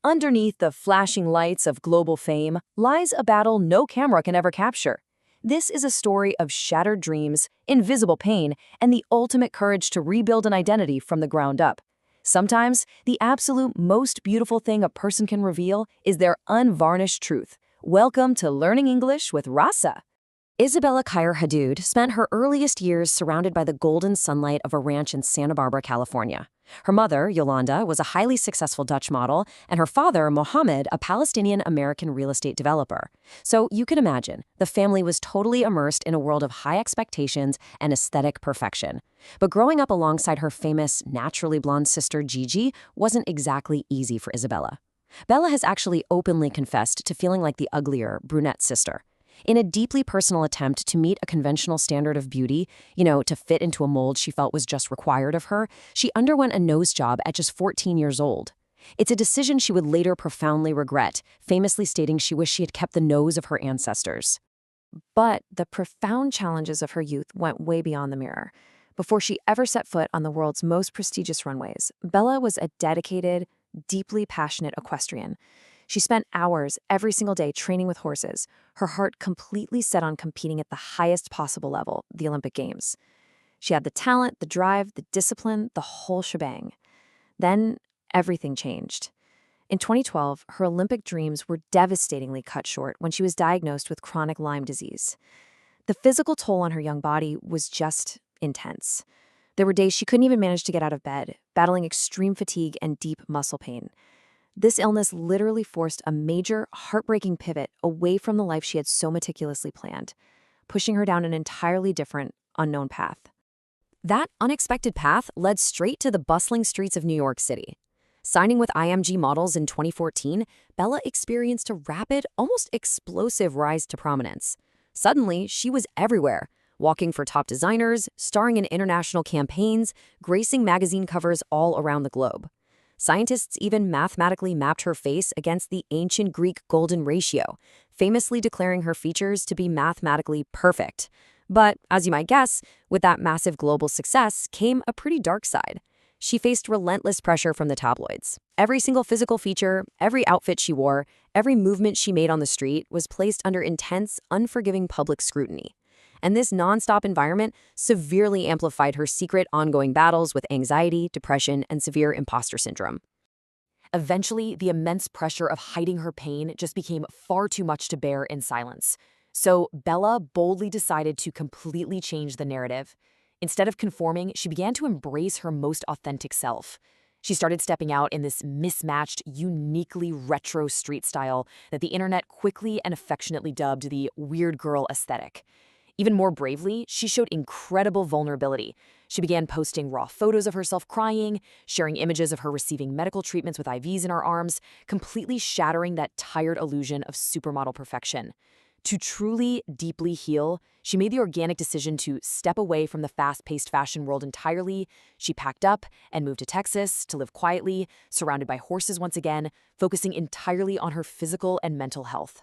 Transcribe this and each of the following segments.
Underneath the flashing lights of global fame lies a battle no camera can ever capture. This is a story of shattered dreams, invisible pain, and the ultimate courage to rebuild an identity from the ground up. Sometimes, the absolute most beautiful thing a person can reveal is their unvarnished truth. Welcome to Learning English with Rassa. Bella Hadid spent her earliest years surrounded by the golden sunlight of a ranch in Santa Barbara, California. Her mother, Yolanda, was a highly successful Dutch model, and her father, Mohammed, a Palestinian-American real estate developer. So you can imagine, the family was totally immersed in a world of high expectations and aesthetic perfection. But growing up alongside her famous, naturally blonde sister, Gigi, wasn't exactly easy for Isabella. Bella has actually openly confessed to feeling like the uglier, brunette sister. In a deeply personal attempt to meet a conventional standard of beauty, to fit into a mold she felt was just required of her, she underwent a nose job at just 14 years old. It's a decision she would later profoundly regret, famously stating she wished she had kept the nose of her ancestors. But the profound challenges of her youth went way beyond the mirror. Before she ever set foot on the world's most prestigious runways, Bella was a dedicated, deeply passionate equestrian. She spent hours every single day training with horses, her heart completely set on competing at the highest possible level, the Olympic Games. She had the talent, the drive, the discipline, the whole shebang. Then, everything changed. In 2012, her Olympic dreams were devastatingly cut short when she was diagnosed with chronic Lyme disease. The physical toll on her young body was just intense. There were days she couldn't even manage to get out of bed, battling extreme fatigue and deep muscle pain. This illness literally forced a major, heartbreaking pivot away from the life she had so meticulously planned, pushing her down an entirely different, unknown path. That unexpected path led straight to the bustling streets of New York City. Signing with IMG Models in 2014, Bella experienced a rapid, almost explosive rise to prominence. Suddenly, she was everywhere, walking for top designers, starring in international campaigns, gracing magazine covers all around the globe. Scientists even mathematically mapped her face against the ancient Greek golden ratio, famously declaring her features to be mathematically perfect. But, as you might guess, with that massive global success came a pretty dark side. She faced relentless pressure from the tabloids. Every single physical feature, every outfit she wore, every movement she made on the street was placed under intense, unforgiving public scrutiny. And this nonstop environment severely amplified her secret ongoing battles with anxiety, depression, and severe imposter syndrome. Eventually, the immense pressure of hiding her pain just became far too much to bear in silence. So Bella boldly decided to completely change the narrative. Instead of conforming, she began to embrace her most authentic self. She started stepping out in this mismatched, uniquely retro street style that the internet quickly and affectionately dubbed the weird girl aesthetic. Even more bravely, she showed incredible vulnerability. She began posting raw photos of herself crying, sharing images of her receiving medical treatments with IVs in her arms, completely shattering that tired illusion of supermodel perfection. To truly, deeply heal, she made the organic decision to step away from the fast-paced fashion world entirely. She packed up and moved to Texas to live quietly, surrounded by horses once again, focusing entirely on her physical and mental health.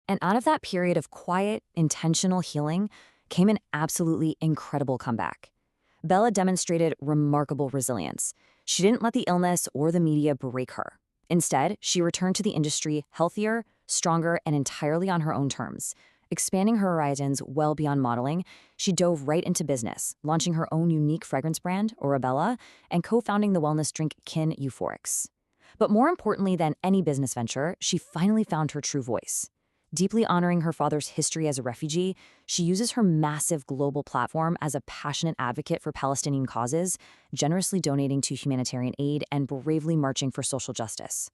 And out of that period of quiet, intentional healing came an absolutely incredible comeback. Bella demonstrated remarkable resilience. She didn't let the illness or the media break her. Instead, she returned to the industry healthier, stronger, and entirely on her own terms. Expanding her horizons well beyond modeling, she dove right into business, launching her own unique fragrance brand, Orebella, and co-founding the wellness drink kin Euphorics. But more importantly than any business venture, she finally found her true voice. Deeply honoring her father's history as a refugee, she uses her massive global platform as a passionate advocate for Palestinian causes, generously donating to humanitarian aid and bravely marching for social justice.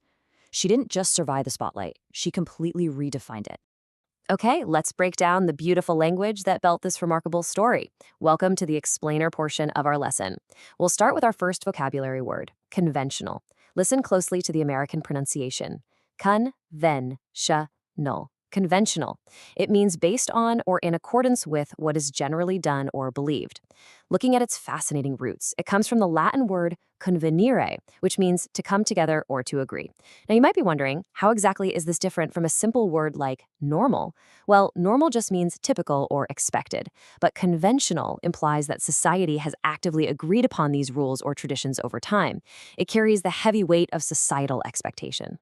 She didn't just survive the spotlight, she completely redefined it. Okay, let's break down the beautiful language that built this remarkable story. Welcome to the explainer portion of our lesson. We'll start with our first vocabulary word, conventional. Listen closely to the American pronunciation. Conventional. Conventional. It means based on or in accordance with what is generally done or believed. Looking at its fascinating roots, it comes from the Latin word convenire, which means to come together or to agree. Now you might be wondering, how exactly is this different from a simple word like normal? Well, normal just means typical or expected, but conventional implies that society has actively agreed upon these rules or traditions over time. It carries the heavy weight of societal expectation.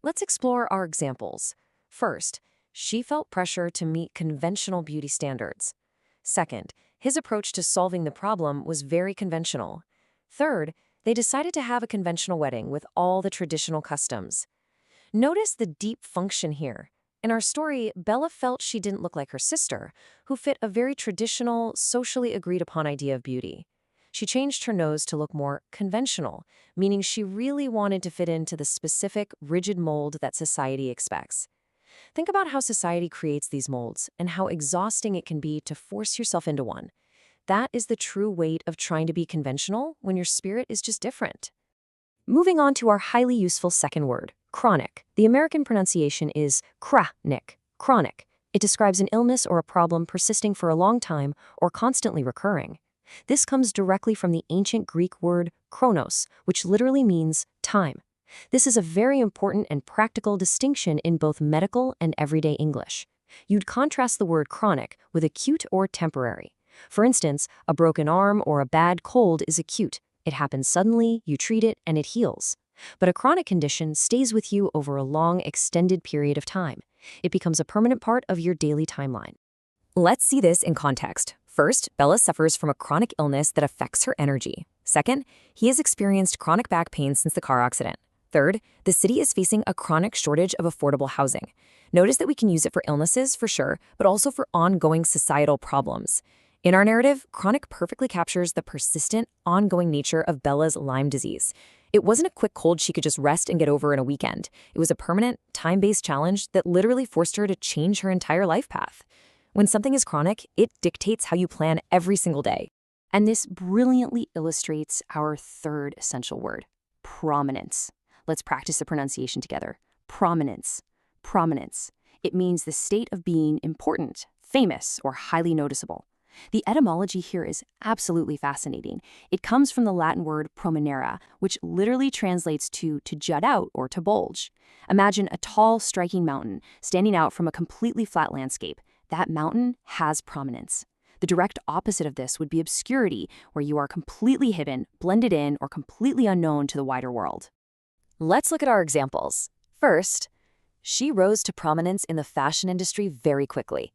Let's explore our examples. First, she felt pressure to meet conventional beauty standards. Second, his approach to solving the problem was very conventional. Third, they decided to have a conventional wedding with all the traditional customs. Notice the deep function here. In our story, Bella felt she didn't look like her sister, who fit a very traditional, socially agreed-upon idea of beauty. She changed her nose to look more conventional, meaning she really wanted to fit into the specific, rigid mold that society expects. Think about how society creates these molds and how exhausting it can be to force yourself into one. That is the true weight of trying to be conventional when your spirit is just different. Moving on to our highly useful second word, chronic. The American pronunciation is chronic. Chronic. It describes an illness or a problem persisting for a long time or constantly recurring. This comes directly from the ancient Greek word chronos, which literally means time. This is a very important and practical distinction in both medical and everyday English. You'd contrast the word chronic with acute or temporary. For instance, a broken arm or a bad cold is acute. It happens suddenly, you treat it, and it heals. But a chronic condition stays with you over a long, extended period of time. It becomes a permanent part of your daily timeline. Let's see this in context. First, Bella suffers from a chronic illness that affects her energy. Second, he has experienced chronic back pain since the car accident. Third, the city is facing a chronic shortage of affordable housing. Notice that we can use it for illnesses, for sure, but also for ongoing societal problems. In our narrative, chronic perfectly captures the persistent, ongoing nature of Bella's Lyme disease. It wasn't a quick cold she could just rest and get over in a weekend. It was a permanent, time-based challenge that literally forced her to change her entire life path. When something is chronic, it dictates how you plan every single day. And this brilliantly illustrates our third essential word, prominence. Let's practice the pronunciation together. Prominence. Prominence. It means the state of being important, famous, or highly noticeable. The etymology here is absolutely fascinating. It comes from the Latin word prominere, which literally translates to jut out or to bulge. Imagine a tall, striking mountain standing out from a completely flat landscape. That mountain has prominence. The direct opposite of this would be obscurity, where you are completely hidden, blended in, or completely unknown to the wider world. Let's look at our examples. First, she rose to prominence in the fashion industry very quickly.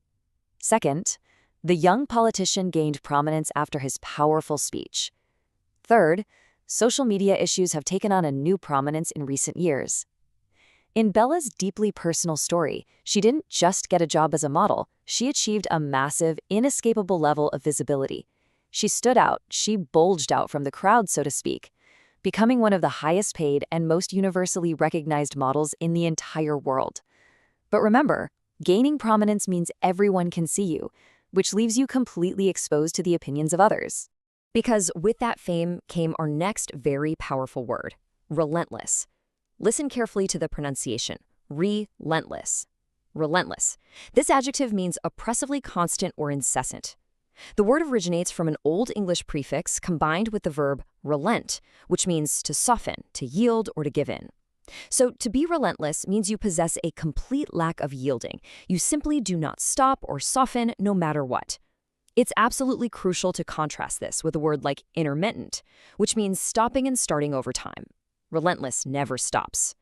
Second, the young politician gained prominence after his powerful speech. Third, social media issues have taken on a new prominence in recent years. In Bella's deeply personal story, she didn't just get a job as a model, she achieved a massive, inescapable level of visibility. She stood out, she bulged out from the crowd, so to speak, becoming one of the highest paid and most universally recognized models in the entire world. But remember, gaining prominence means everyone can see you, which leaves you completely exposed to the opinions of others. Because with that fame came our next very powerful word, relentless. Listen carefully to the pronunciation, relentless. Relentless. This adjective means oppressively constant or incessant. The word originates from an Old English prefix combined with the verb relent, which means to soften, to yield, or to give in. So to be relentless means you possess a complete lack of yielding. You simply do not stop or soften no matter what. It's absolutely crucial to contrast this with a word like intermittent, which means stopping and starting over time. Relentless never stops.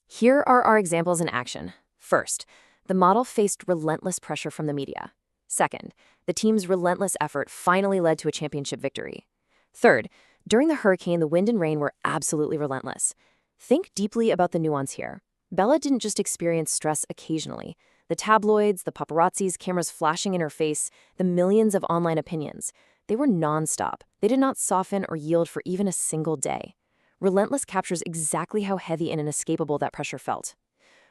Here are our examples in action. First, the model faced relentless pressure from the media. Second, the team's relentless effort finally led to a championship victory. Third, during the hurricane, the wind and rain were absolutely relentless. Think deeply about the nuance here. Bella didn't just experience stress occasionally. The tabloids, the paparazzis, cameras flashing in her face, the millions of online opinions, they were nonstop. They did not soften or yield for even a single day. Relentless captures exactly how heavy and inescapable that pressure felt.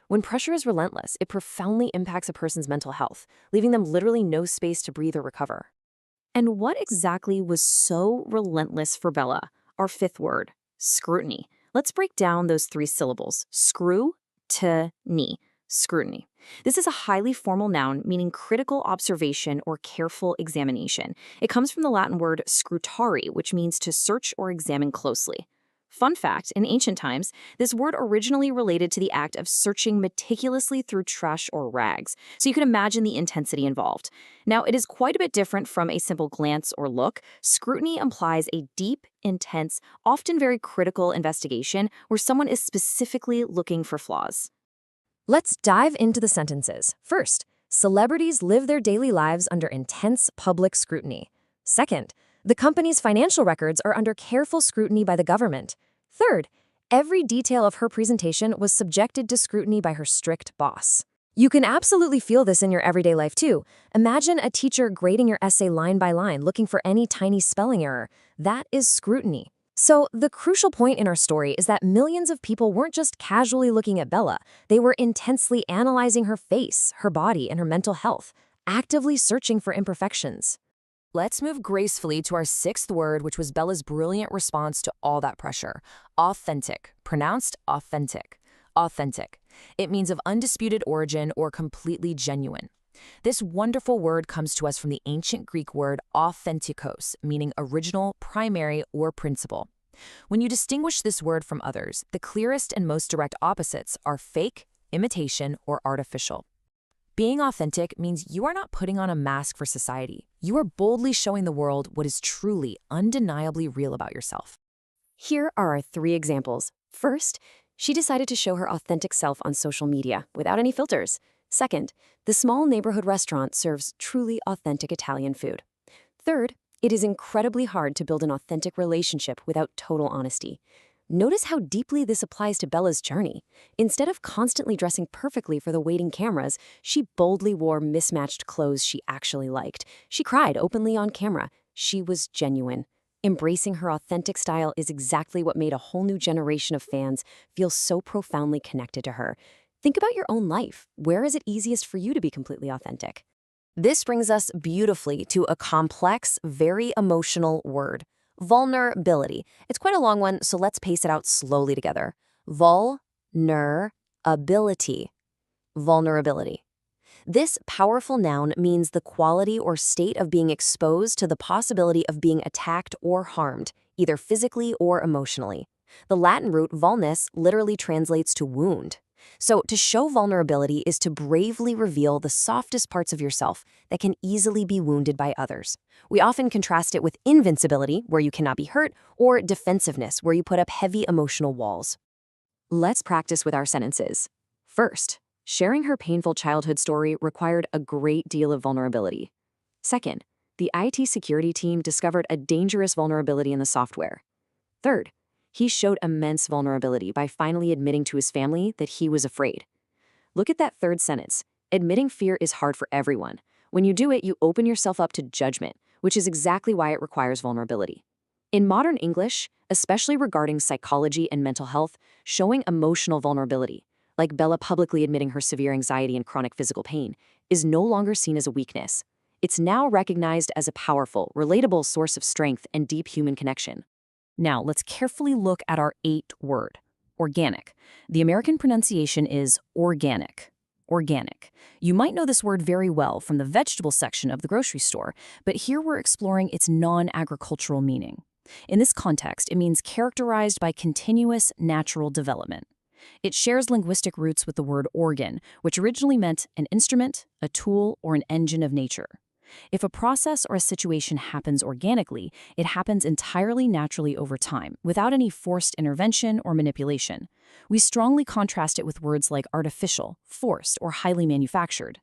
When pressure is relentless, it profoundly impacts a person's mental health, leaving them literally no space to breathe or recover. And what exactly was so relentless for Bella? Our fifth word, scrutiny. Let's break down those three syllables, scrutiny. Scrutiny. This is a highly formal noun meaning critical observation or careful examination. It comes from the Latin word scrutare, which means to search or examine closely. Fun fact, in ancient times, this word originally related to the act of searching meticulously through trash or rags, so you can imagine the intensity involved. Now, it is quite a bit different from a simple glance or look. Scrutiny implies a deep, intense, often very critical investigation where someone is specifically looking for flaws. Let's dive into the sentences. First, celebrities live their daily lives under intense public scrutiny. Second, the company's financial records are under careful scrutiny by the government. Third, every detail of her presentation was subjected to scrutiny by her strict boss. You can absolutely feel this in your everyday life too. Imagine a teacher grading your essay line by line, looking for any tiny spelling error. That is scrutiny. So, the crucial point in our story is that millions of people weren't just casually looking at Bella. They were intensely analyzing her face, her body, and her mental health, actively searching for imperfections. Let's move gracefully to our sixth word, which was Bella's brilliant response to all that pressure. Authentic, pronounced authentic. Authentic. It means of undisputed origin or completely genuine. This wonderful word comes to us from the ancient Greek word authentikos, meaning original, primary, or principal. When you distinguish this word from others, the clearest and most direct opposites are fake, imitation, or artificial. Being authentic means you are not putting on a mask for society. You are boldly showing the world what is truly, undeniably real about yourself. Here are our 3 examples. First, she decided to show her authentic self on social media without any filters. Second, the small neighborhood restaurant serves truly authentic Italian food. Third, it is incredibly hard to build an authentic relationship without total honesty. Notice how deeply this applies to Bella's journey. Instead of constantly dressing perfectly for the waiting cameras, she boldly wore mismatched clothes she actually liked. She cried openly on camera. She was genuine. Embracing her authentic style is exactly what made a whole new generation of fans feel so profoundly connected to her. Think about your own life. Where is it easiest for you to be completely authentic? This brings us beautifully to a complex, very emotional word. Vulnerability. It's quite a long one, so let's pace it out slowly together. Vulnerability. Vulnerability. This powerful noun means the quality or state of being exposed to the possibility of being attacked or harmed, either physically or emotionally. The Latin root vulnus literally translates to wound. So to show vulnerability is to bravely reveal the softest parts of yourself that can easily be wounded by others. We often contrast it with invincibility, where you cannot be hurt, or defensiveness, where you put up heavy emotional walls. Let's practice with our sentences. First, sharing her painful childhood story required a great deal of vulnerability. Second, the IT security team discovered a dangerous vulnerability in the software. Third, he showed immense vulnerability by finally admitting to his family that he was afraid. Look at that third sentence. Admitting fear is hard for everyone. When you do it, you open yourself up to judgment, which is exactly why it requires vulnerability. In modern English, especially regarding psychology and mental health, showing emotional vulnerability, like Bella publicly admitting her severe anxiety and chronic physical pain, is no longer seen as a weakness. It's now recognized as a powerful, relatable source of strength and deep human connection. Now, let's carefully look at our 8th word, organic. The American pronunciation is organic. Organic. You might know this word very well from the vegetable section of the grocery store, but here we're exploring its non-agricultural meaning. In this context, it means characterized by continuous natural development. It shares linguistic roots with the word organ, which originally meant an instrument, a tool, or an engine of nature. If a process or a situation happens organically, it happens entirely naturally over time, without any forced intervention or manipulation. We strongly contrast it with words like artificial, forced, or highly manufactured.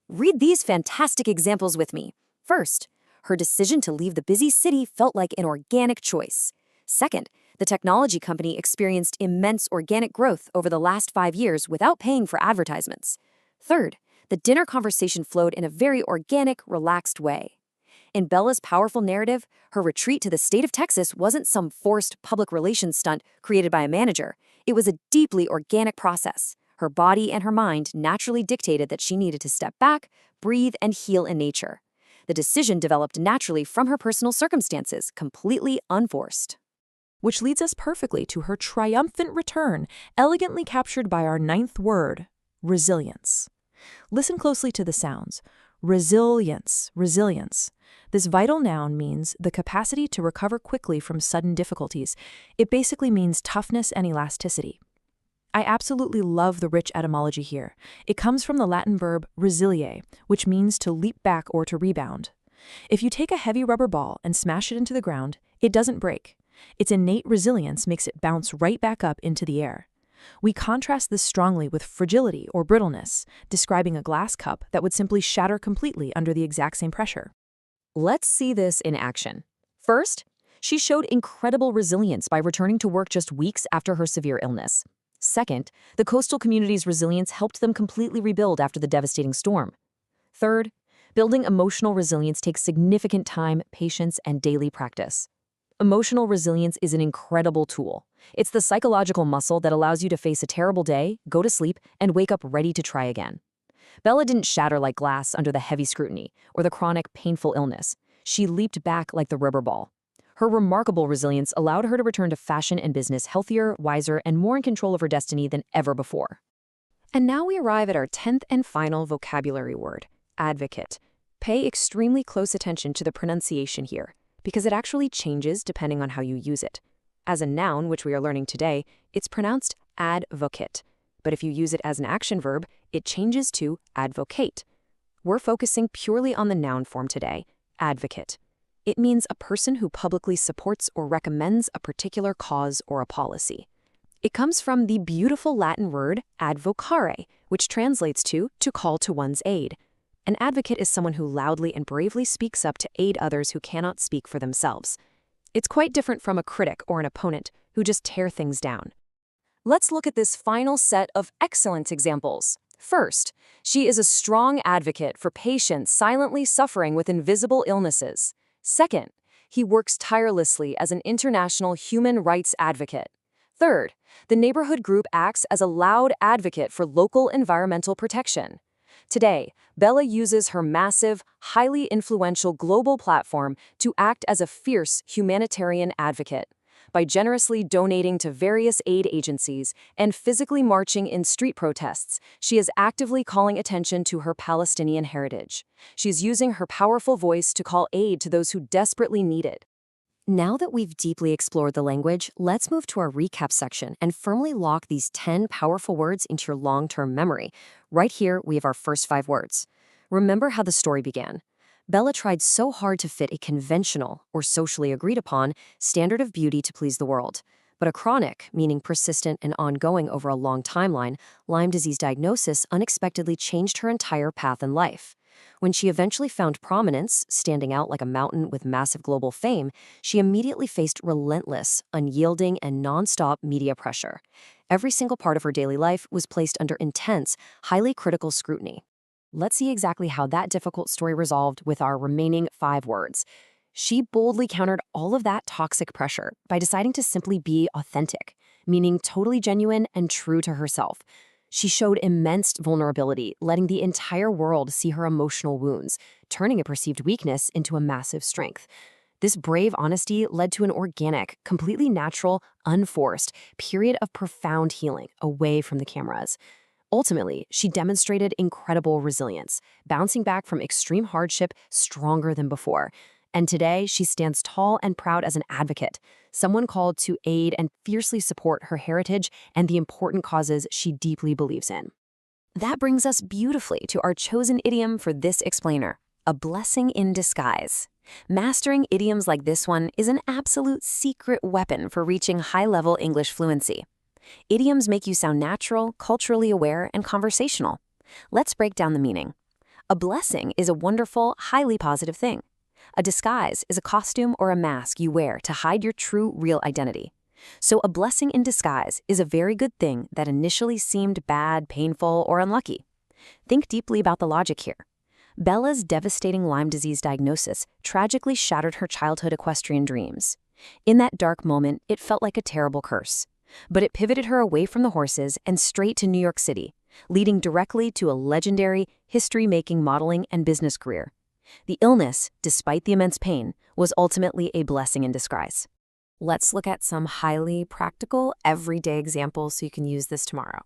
Read these fantastic examples with me. First, her decision to leave the busy city felt like an organic choice. Second, the technology company experienced immense organic growth over the last 5 years without paying for advertisements. Third, the dinner conversation flowed in a very organic, relaxed way. In Bella's powerful narrative, her retreat to the state of Texas wasn't some forced public relations stunt created by a manager. It was a deeply organic process. Her body and her mind naturally dictated that she needed to step back, breathe, and heal in nature. The decision developed naturally from her personal circumstances, completely unforced. Which leads us perfectly to her triumphant return, elegantly captured by our 9th word, resilience. Listen closely to the sounds. Resilience, resilience. This vital noun means the capacity to recover quickly from sudden difficulties. It basically means toughness and elasticity. I absolutely love the rich etymology here. It comes from the Latin verb resiliere, which means to leap back or to rebound. If you take a heavy rubber ball and smash it into the ground, it doesn't break. Its innate resilience makes it bounce right back up into the air. We contrast this strongly with fragility or brittleness, describing a glass cup that would simply shatter completely under the exact same pressure. Let's see this in action. First, she showed incredible resilience by returning to work just weeks after her severe illness. Second, the coastal community's resilience helped them completely rebuild after the devastating storm. Third, building emotional resilience takes significant time, patience, and daily practice. Emotional resilience is an incredible tool. It's the psychological muscle that allows you to face a terrible day, go to sleep, and wake up ready to try again. Bella didn't shatter like glass under the heavy scrutiny or the chronic, painful illness. She leaped back like the rubber ball. Her remarkable resilience allowed her to return to fashion and business healthier, wiser, and more in control of her destiny than ever before. And now we arrive at our 10th and final vocabulary word, advocate. Pay extremely close attention to the pronunciation here, because it actually changes depending on how you use it. As a noun, which we are learning today, it's pronounced advocate. But if you use it as an action verb, it changes to advocate. We're focusing purely on the noun form today, advocate. It means a person who publicly supports or recommends a particular cause or a policy. It comes from the beautiful Latin word advocare, which translates to call to one's aid. An advocate is someone who loudly and bravely speaks up to aid others who cannot speak for themselves. It's quite different from a critic or an opponent who just tear things down. Let's look at this final set of excellent examples. First, she is a strong advocate for patients silently suffering with invisible illnesses. Second, he works tirelessly as an international human rights advocate. Third, the neighborhood group acts as a loud advocate for local environmental protection. Today, Bella uses her massive, highly influential global platform to act as a fierce humanitarian advocate. By generously donating to various aid agencies and physically marching in street protests, she is actively calling attention to her Palestinian heritage. She's using her powerful voice to call aid to those who desperately need it. Now that we've deeply explored the language, let's move to our recap section and firmly lock these 10 powerful words into your long-term memory. Right here, we have our first 5 words. Remember how the story began. Bella tried so hard to fit a conventional, or socially agreed upon, standard of beauty to please the world. But a chronic, meaning persistent and ongoing over a long timeline, Lyme disease diagnosis unexpectedly changed her entire path in life. When she eventually found Prominence, standing out like a mountain with massive global fame, she immediately faced relentless, unyielding, and non-stop media pressure. Every single part of her daily life was placed under intense, highly critical scrutiny. Let's see exactly how that difficult story resolved with our remaining 5 words. She boldly countered all of that toxic pressure by deciding to simply be authentic, meaning totally genuine and true to herself. She showed immense vulnerability, letting the entire world see her emotional wounds, turning a perceived weakness into a massive strength. This brave honesty led to an organic, completely natural, unforced period of profound healing away from the cameras. Ultimately, she demonstrated incredible resilience, bouncing back from extreme hardship stronger than before. And today, she stands tall and proud as an advocate, someone called to aid and fiercely support her heritage and the important causes she deeply believes in. That brings us beautifully to our chosen idiom for this explainer, a blessing in disguise. Mastering idioms like this one is an absolute secret weapon for reaching high-level English fluency. Idioms make you sound natural, culturally aware, and conversational. Let's break down the meaning. A blessing is a wonderful, highly positive thing. A disguise is a costume or a mask you wear to hide your true, real identity. So a blessing in disguise is a very good thing that initially seemed bad, painful, or unlucky. Think deeply about the logic here. Bella's devastating Lyme disease diagnosis tragically shattered her childhood equestrian dreams. In that dark moment, it felt like a terrible curse. But it pivoted her away from the horses and straight to New York City, leading directly to a legendary, history-making modeling and business career. The illness, despite the immense pain, was ultimately a blessing in disguise. Let's look at some highly practical, everyday examples so you can use this tomorrow.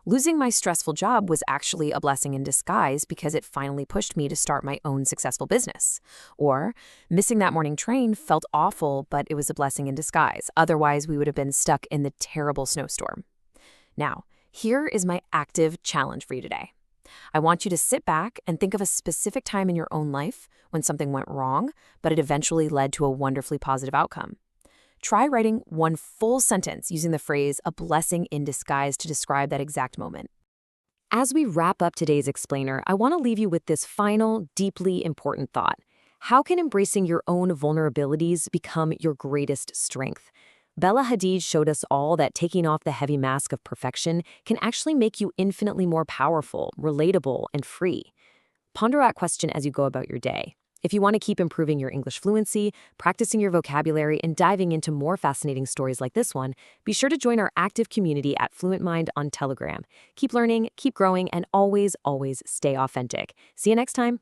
Losing my stressful job was actually a blessing in disguise because it finally pushed me to start my own successful business. Or, missing that morning train felt awful, but it was a blessing in disguise. Otherwise, we would have been stuck in the terrible snowstorm. Now, here is my active challenge for you today. I want you to sit back and think of a specific time in your own life when something went wrong, but it eventually led to a wonderfully positive outcome. Try writing one full sentence using the phrase "a blessing in disguise" to describe that exact moment. As we wrap up today's explainer, I want to leave you with this final, deeply important thought. How can embracing your own vulnerabilities become your greatest strength? Bella Hadid showed us all that taking off the heavy mask of perfection can actually make you infinitely more powerful, relatable, and free. Ponder that question as you go about your day. If you want to keep improving your English fluency, practicing your vocabulary, and diving into more fascinating stories like this one, be sure to join our active community at Fluent Mind on Telegram. Keep learning, keep growing, and always, always stay authentic. See you next time.